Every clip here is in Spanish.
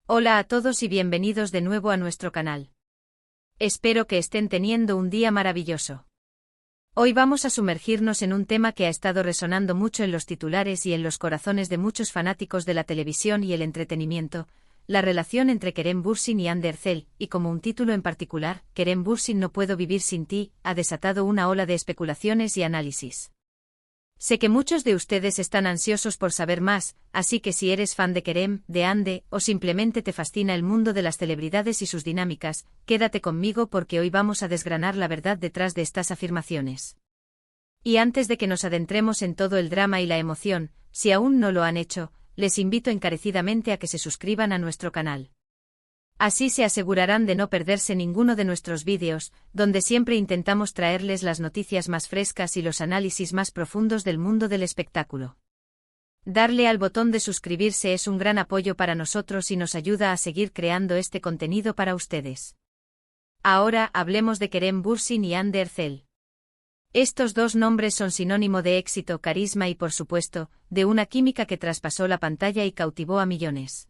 Hola a todos y bienvenidos de nuevo a nuestro canal. Espero que estén teniendo un día maravilloso. Hoy vamos a sumergirnos en un tema que ha estado resonando mucho en los titulares y en los corazones de muchos fanáticos de la televisión y el entretenimiento, la relación entre Kerem Bürsin y Hande Erçel, y como un título en particular, Kerem Bürsin no puedo vivir sin ti, ha desatado una ola de especulaciones y análisis. Sé que muchos de ustedes están ansiosos por saber más, así que si eres fan de Kerem, de Hande, o simplemente te fascina el mundo de las celebridades y sus dinámicas, quédate conmigo porque hoy vamos a desgranar la verdad detrás de estas afirmaciones. Y antes de que nos adentremos en todo el drama y la emoción, si aún no lo han hecho, les invito encarecidamente a que se suscriban a nuestro canal. Así se asegurarán de no perderse ninguno de nuestros vídeos, donde siempre intentamos traerles las noticias más frescas y los análisis más profundos del mundo del espectáculo. Darle al botón de suscribirse es un gran apoyo para nosotros y nos ayuda a seguir creando este contenido para ustedes. Ahora hablemos de Kerem Bürsin y Hande Erçel. Estos dos nombres son sinónimo de éxito, carisma y por supuesto, de una química que traspasó la pantalla y cautivó a millones.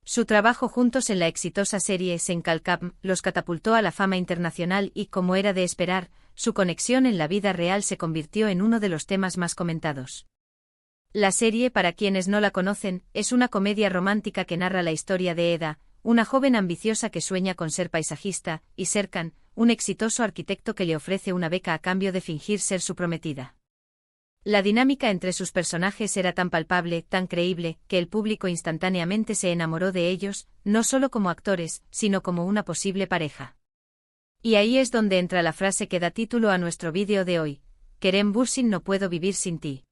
Su trabajo juntos en la exitosa serie Sen Kalkam los catapultó a la fama internacional y, como era de esperar, su conexión en la vida real se convirtió en uno de los temas más comentados. La serie, para quienes no la conocen, es una comedia romántica que narra la historia de Eda, una joven ambiciosa que sueña con ser paisajista, y Serkan, un exitoso arquitecto que le ofrece una beca a cambio de fingir ser su prometida. La dinámica entre sus personajes era tan palpable, tan creíble, que el público instantáneamente se enamoró de ellos, no solo como actores, sino como una posible pareja. Y ahí es donde entra la frase que da título a nuestro vídeo de hoy: Kerem Bürsin no puedo vivir sin ti.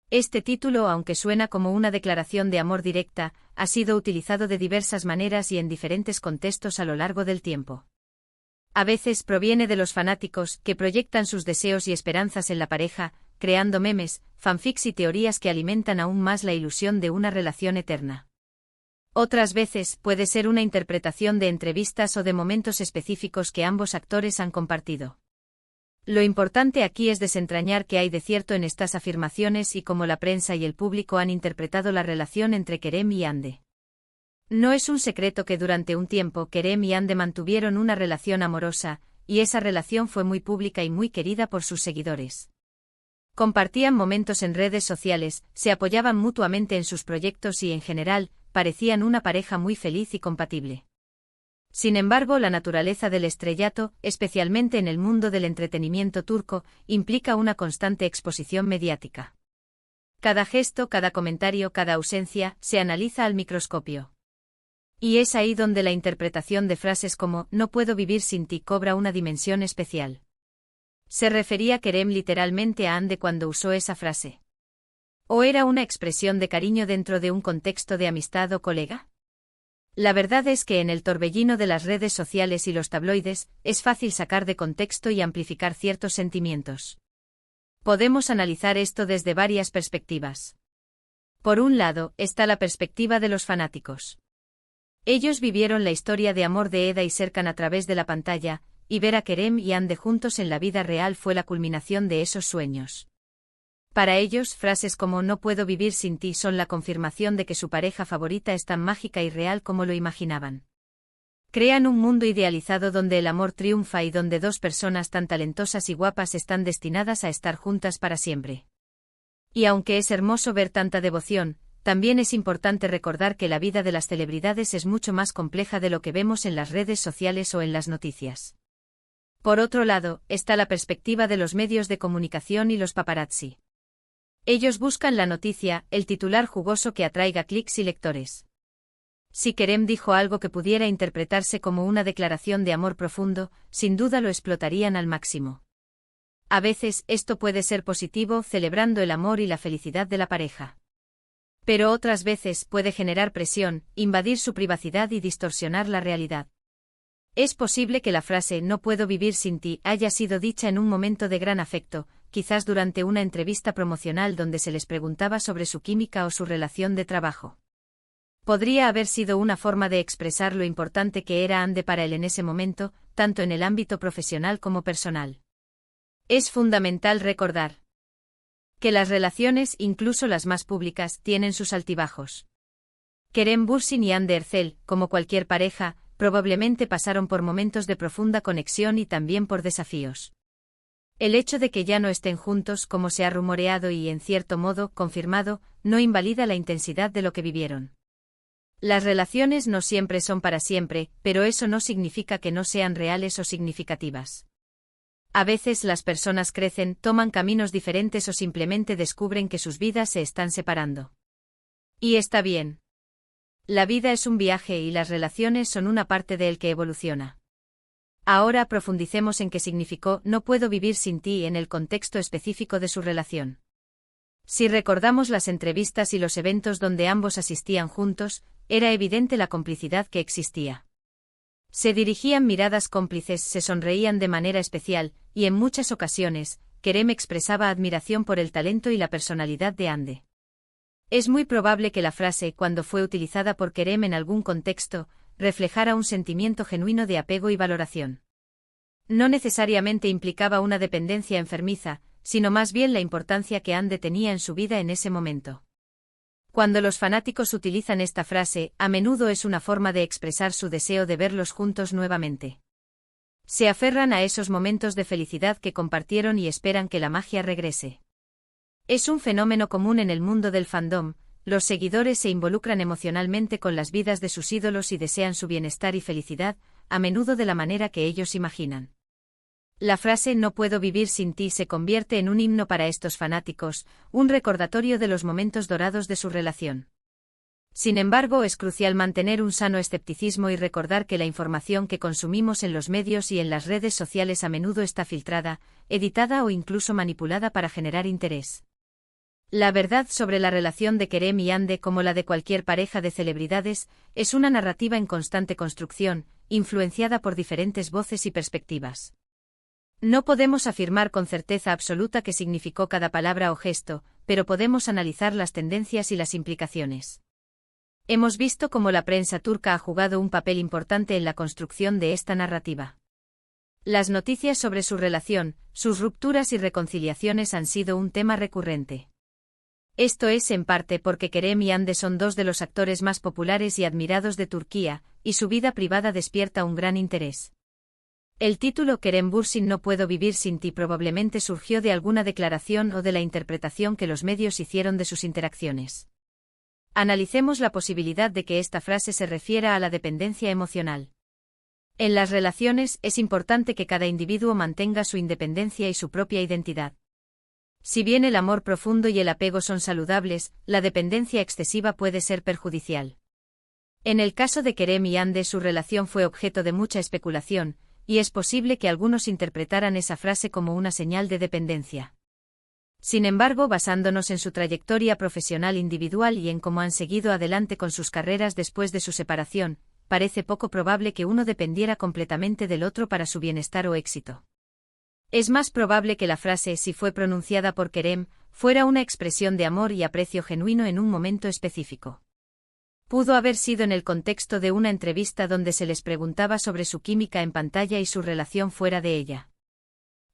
Este título, aunque suena como una declaración de amor directa, ha sido utilizado de diversas maneras y en diferentes contextos a lo largo del tiempo. A veces proviene de los fanáticos, que proyectan sus deseos y esperanzas en la pareja, creando memes, fanfics y teorías que alimentan aún más la ilusión de una relación eterna. Otras veces puede ser una interpretación de entrevistas o de momentos específicos que ambos actores han compartido. Lo importante aquí es desentrañar qué hay de cierto en estas afirmaciones y cómo la prensa y el público han interpretado la relación entre Kerem y Hande. No es un secreto que durante un tiempo Kerem y Hande mantuvieron una relación amorosa, y esa relación fue muy pública y muy querida por sus seguidores. Compartían momentos en redes sociales, se apoyaban mutuamente en sus proyectos y en general, parecían una pareja muy feliz y compatible. Sin embargo, la naturaleza del estrellato, especialmente en el mundo del entretenimiento turco, implica una constante exposición mediática. Cada gesto, cada comentario, cada ausencia, se analiza al microscopio. Y es ahí donde la interpretación de frases como "no puedo vivir sin ti" cobra una dimensión especial. ¿Se refería Kerem literalmente a Hande cuando usó esa frase? ¿O era una expresión de cariño dentro de un contexto de amistad o colega? La verdad es que en el torbellino de las redes sociales y los tabloides, es fácil sacar de contexto y amplificar ciertos sentimientos. Podemos analizar esto desde varias perspectivas. Por un lado, está la perspectiva de los fanáticos. Ellos vivieron la historia de amor de Eda y Serkan a través de la pantalla, y ver a Kerem y Hande juntos en la vida real fue la culminación de esos sueños. Para ellos, frases como "no puedo vivir sin ti" son la confirmación de que su pareja favorita es tan mágica y real como lo imaginaban. Crean un mundo idealizado donde el amor triunfa y donde dos personas tan talentosas y guapas están destinadas a estar juntas para siempre. Y aunque es hermoso ver tanta devoción, también es importante recordar que la vida de las celebridades es mucho más compleja de lo que vemos en las redes sociales o en las noticias. Por otro lado, está la perspectiva de los medios de comunicación y los paparazzi. Ellos buscan la noticia, el titular jugoso que atraiga clics y lectores. Si Kerem dijo algo que pudiera interpretarse como una declaración de amor profundo, sin duda lo explotarían al máximo. A veces, esto puede ser positivo, celebrando el amor y la felicidad de la pareja. Pero otras veces puede generar presión, invadir su privacidad y distorsionar la realidad. Es posible que la frase "no puedo vivir sin ti" haya sido dicha en un momento de gran afecto, quizás durante una entrevista promocional donde se les preguntaba sobre su química o su relación de trabajo. Podría haber sido una forma de expresar lo importante que era Hande para él en ese momento, tanto en el ámbito profesional como personal. Es fundamental recordar que las relaciones, incluso las más públicas, tienen sus altibajos. Kerem Bürsin y Hande Erçel, como cualquier pareja, probablemente pasaron por momentos de profunda conexión y también por desafíos. El hecho de que ya no estén juntos, como se ha rumoreado y, en cierto modo, confirmado, no invalida la intensidad de lo que vivieron. Las relaciones no siempre son para siempre, pero eso no significa que no sean reales o significativas. A veces las personas crecen, toman caminos diferentes o simplemente descubren que sus vidas se están separando. Y está bien. La vida es un viaje y las relaciones son una parte de él que evoluciona. Ahora profundicemos en qué significó "no puedo vivir sin ti" en el contexto específico de su relación. Si recordamos las entrevistas y los eventos donde ambos asistían juntos, era evidente la complicidad que existía. Se dirigían miradas cómplices, se sonreían de manera especial, y en muchas ocasiones, Kerem expresaba admiración por el talento y la personalidad de Hande. Es muy probable que la frase, cuando fue utilizada por Kerem en algún contexto, reflejara un sentimiento genuino de apego y valoración. No necesariamente implicaba una dependencia enfermiza, sino más bien la importancia que Hande tenía en su vida en ese momento. Cuando los fanáticos utilizan esta frase, a menudo es una forma de expresar su deseo de verlos juntos nuevamente. Se aferran a esos momentos de felicidad que compartieron y esperan que la magia regrese. Es un fenómeno común en el mundo del fandom, los seguidores se involucran emocionalmente con las vidas de sus ídolos y desean su bienestar y felicidad, a menudo de la manera que ellos imaginan. La frase "no puedo vivir sin ti" se convierte en un himno para estos fanáticos, un recordatorio de los momentos dorados de su relación. Sin embargo, es crucial mantener un sano escepticismo y recordar que la información que consumimos en los medios y en las redes sociales a menudo está filtrada, editada o incluso manipulada para generar interés. La verdad sobre la relación de Kerem y Hande, como la de cualquier pareja de celebridades, es una narrativa en constante construcción, influenciada por diferentes voces y perspectivas. No podemos afirmar con certeza absoluta qué significó cada palabra o gesto, pero podemos analizar las tendencias y las implicaciones. Hemos visto cómo la prensa turca ha jugado un papel importante en la construcción de esta narrativa. Las noticias sobre su relación, sus rupturas y reconciliaciones han sido un tema recurrente. Esto es en parte porque Kerem y Hande son dos de los actores más populares y admirados de Turquía, y su vida privada despierta un gran interés. El título Kerem Bürsin "no puedo vivir sin ti" probablemente surgió de alguna declaración o de la interpretación que los medios hicieron de sus interacciones. Analicemos la posibilidad de que esta frase se refiera a la dependencia emocional. En las relaciones es importante que cada individuo mantenga su independencia y su propia identidad. Si bien el amor profundo y el apego son saludables, la dependencia excesiva puede ser perjudicial. En el caso de Kerem y Hande, su relación fue objeto de mucha especulación, y es posible que algunos interpretaran esa frase como una señal de dependencia. Sin embargo, basándonos en su trayectoria profesional individual y en cómo han seguido adelante con sus carreras después de su separación, parece poco probable que uno dependiera completamente del otro para su bienestar o éxito. Es más probable que la frase, si fue pronunciada por Kerem, fuera una expresión de amor y aprecio genuino en un momento específico. Pudo haber sido en el contexto de una entrevista donde se les preguntaba sobre su química en pantalla y su relación fuera de ella.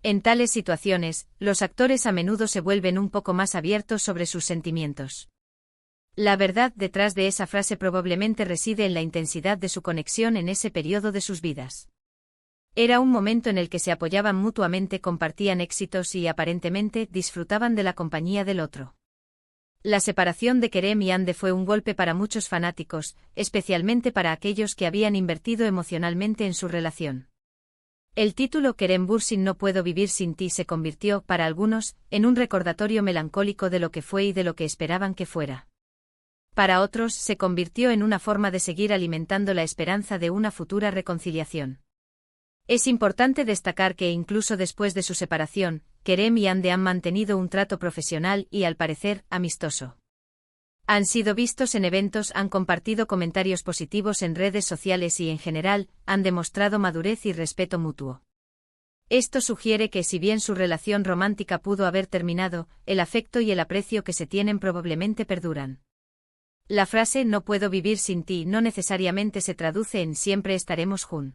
En tales situaciones, los actores a menudo se vuelven un poco más abiertos sobre sus sentimientos. La verdad detrás de esa frase probablemente reside en la intensidad de su conexión en ese periodo de sus vidas. Era un momento en el que se apoyaban mutuamente, compartían éxitos y, aparentemente, disfrutaban de la compañía del otro. La separación de Kerem y Hande fue un golpe para muchos fanáticos, especialmente para aquellos que habían invertido emocionalmente en su relación. El título Kerem Bürsin "no puedo vivir sin ti" se convirtió, para algunos, en un recordatorio melancólico de lo que fue y de lo que esperaban que fuera. Para otros, se convirtió en una forma de seguir alimentando la esperanza de una futura reconciliación. Es importante destacar que incluso después de su separación, Kerem y Hande han mantenido un trato profesional y, al parecer, amistoso. Han sido vistos en eventos, han compartido comentarios positivos en redes sociales y, en general, han demostrado madurez y respeto mutuo. Esto sugiere que, si bien su relación romántica pudo haber terminado, el afecto y el aprecio que se tienen probablemente perduran. La frase "no puedo vivir sin ti" no necesariamente se traduce en "siempre estaremos juntos".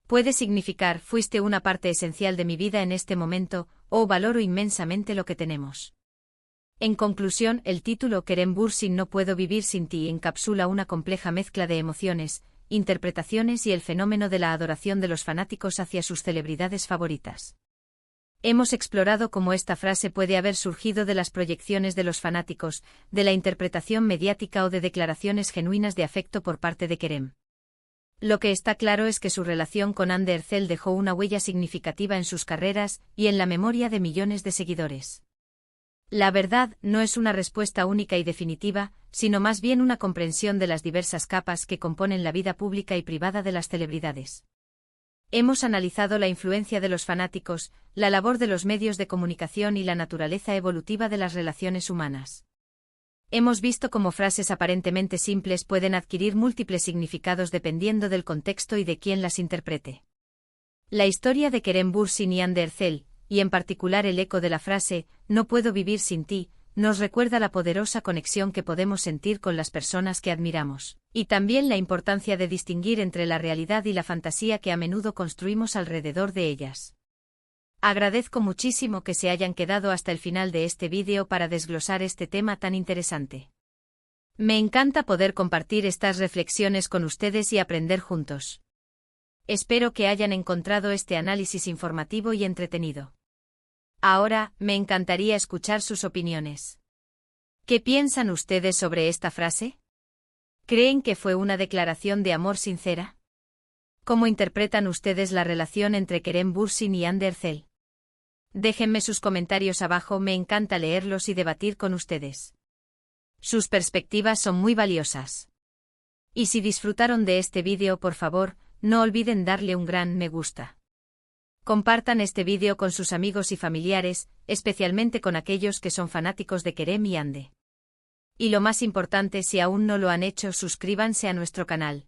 Puede significar "fuiste una parte esencial de mi vida en este momento" o "valoro inmensamente lo que tenemos". En conclusión, el título Kerem Bürsin No puedo vivir sin ti encapsula una compleja mezcla de emociones, interpretaciones y el fenómeno de la adoración de los fanáticos hacia sus celebridades favoritas. Hemos explorado cómo esta frase puede haber surgido de las proyecciones de los fanáticos, de la interpretación mediática o de declaraciones genuinas de afecto por parte de Kerem. Lo que está claro es que su relación con Hande Erçel dejó una huella significativa en sus carreras y en la memoria de millones de seguidores. La verdad no es una respuesta única y definitiva, sino más bien una comprensión de las diversas capas que componen la vida pública y privada de las celebridades. Hemos analizado la influencia de los fanáticos, la labor de los medios de comunicación y la naturaleza evolutiva de las relaciones humanas. Hemos visto cómo frases aparentemente simples pueden adquirir múltiples significados dependiendo del contexto y de quién las interprete. La historia de Kerem Bürsin y Hande Erçel, y en particular el eco de la frase «No puedo vivir sin ti», nos recuerda la poderosa conexión que podemos sentir con las personas que admiramos, y también la importancia de distinguir entre la realidad y la fantasía que a menudo construimos alrededor de ellas. Agradezco muchísimo que se hayan quedado hasta el final de este vídeo para desglosar este tema tan interesante. Me encanta poder compartir estas reflexiones con ustedes y aprender juntos. Espero que hayan encontrado este análisis informativo y entretenido. Ahora, me encantaría escuchar sus opiniones. ¿Qué piensan ustedes sobre esta frase? ¿Creen que fue una declaración de amor sincera? ¿Cómo interpretan ustedes la relación entre Kerem Bürsin y Hande Erçel? Déjenme sus comentarios abajo, me encanta leerlos y debatir con ustedes. Sus perspectivas son muy valiosas. Y si disfrutaron de este vídeo, por favor, no olviden darle un gran me gusta. Compartan este vídeo con sus amigos y familiares, especialmente con aquellos que son fanáticos de Kerem y Hande. Y lo más importante, si aún no lo han hecho, suscríbanse a nuestro canal.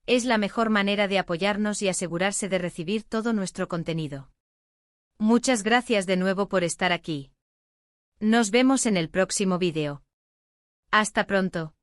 Es la mejor manera de apoyarnos y asegurarse de recibir todo nuestro contenido. Muchas gracias de nuevo por estar aquí. Nos vemos en el próximo vídeo. Hasta pronto.